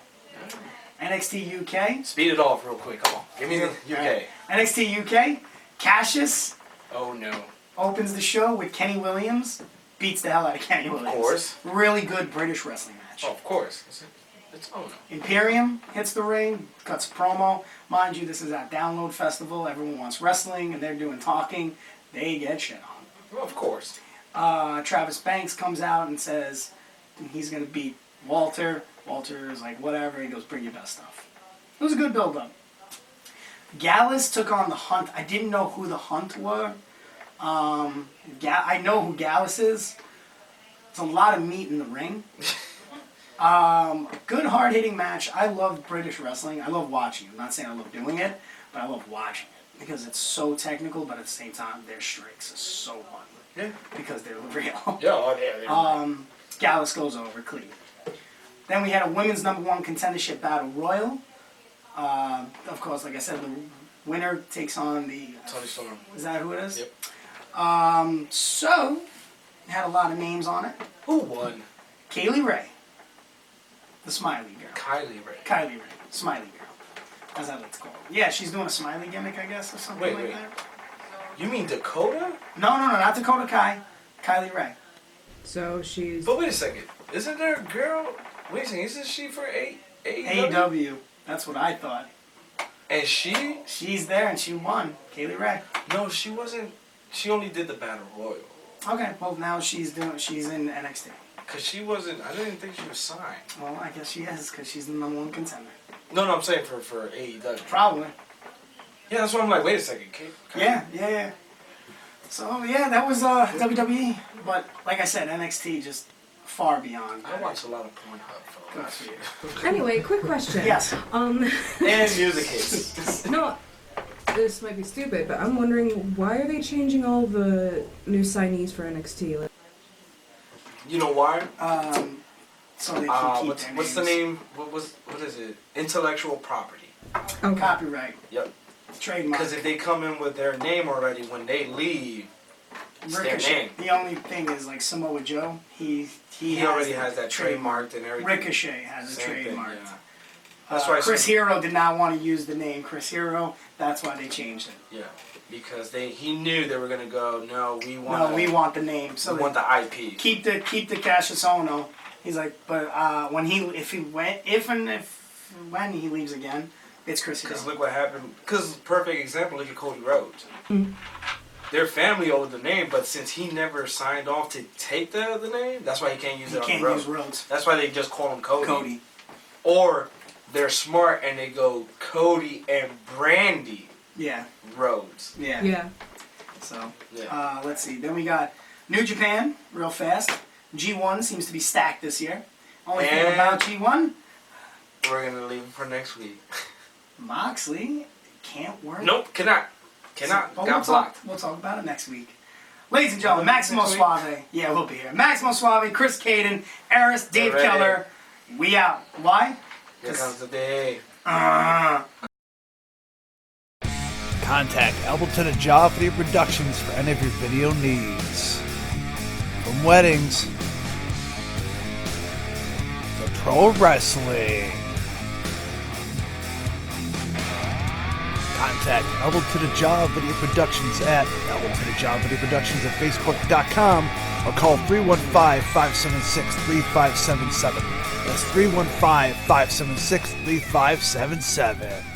NXT UK. Speed it off real quick. Come on. Give me the UK. Right. NXT UK. Cassius Oh, no. opens the show with Kenny Williams. Beats the hell out of Kenny Williams. Of course. Really good British wrestling match. Oh, of course. It's oh, no. Imperium hits the ring, cuts a promo. Mind you, this is at Download Festival. Everyone wants wrestling, and they're doing talking. They get shit on. Well, of course. Travis Banks comes out and says he's going to beat Walter. Walter is like, whatever. He goes, bring your best stuff. It was a good build-up. Gallus took on the Hunt. I didn't know who the Hunt were. I know who Gallus is. It's a lot of meat in the ring. Good hard-hitting match. I love British wrestling. I love watching it. I'm not saying I love doing it, but I love watching it because it's so technical, but at the same time, their strikes are so funny. Yeah. Because they're real. Yeah, Gallus goes over clean. Then we had a women's #1 contendership battle royal. Of course, like I said, Winner takes on the. Tony Storm. Is that who it is? Yep. So had a lot of names on it. Who won? Kaylee Ray, the Smiley girl. Kylie Ray. Kylie Ray, Smiley girl, as I like to call her. Yeah, she's doing a smiley gimmick, I guess, or something like that. You mean Dakota? No, not Dakota Kai. Kylie Ray. So she's. But wait a second. Isn't there a girl? Wait a second. Isn't she for AEW? AEW. That's what I thought. And she? She's there and she won. Kaylee Ray. No, she wasn't. She only did the Battle Royal. Okay, well now she's in NXT. Cause she wasn't. I didn't think she was signed. Well, I guess she is because she's the #1 contender. No, I'm saying for AEW. Probably. Yeah, that's why I'm like, wait a second, Yeah. So yeah, that was WWE, but like I said, NXT just far beyond. I watch a lot of Pornhub, Good folks. for you. Anyway, quick question. Yes. And music hits. No, this might be stupid, but I'm wondering why are they changing all the new signees for NXT? Like, You know why? So they can keep their what's the names. name? What is it? Intellectual property. okay. Copyright. Yep. Trademark. Because if they come in with their name already, when they leave, it's their Ricochet. name. The only thing is like Samoa Joe, he already has that trademarked and everything. Ricochet has a Same thing, trademark. yeah. That's why Chris Hero did not want to use the name Chris Hero. That's why they changed it. Yeah, because he knew they were gonna go. No, we want. No, we want the name. So we want the IP. keep the Cassius Ohno. He's like, but when he leaves again, it's Chris Hero. Because look what happened. Because perfect example, look at Cody Rhodes. Their family owed the name, but since he never signed off to take the name, that's why he can't use it on the road. Use Rhodes. That's why they just call him Cody. Or they're smart and they go Cody and Brandy Yeah. Rhodes. Yeah. Yeah. So, Yeah. let's see. Then we got New Japan, real fast. G1 seems to be stacked this year. Only thing And- about G1, We're gonna leave him for next week. Moxley can't work. Nope, cannot. But Got blocked. We'll talk about it next week. Ladies and gentlemen, Maximo Suave. Yeah, we'll be here. Maximo Suave, Chris Cayden, Aris, Dave Alright. Keller. We out. Why? Here comes the day. Contact Albleton and Jaw Video Productions for any of your video needs. From weddings to pro wrestling. Contact Albleton and Jaw Video Productions at Albleton and Jaw Video Productions at Facebook.com or call 315-576-3577. That's 315-576-3577.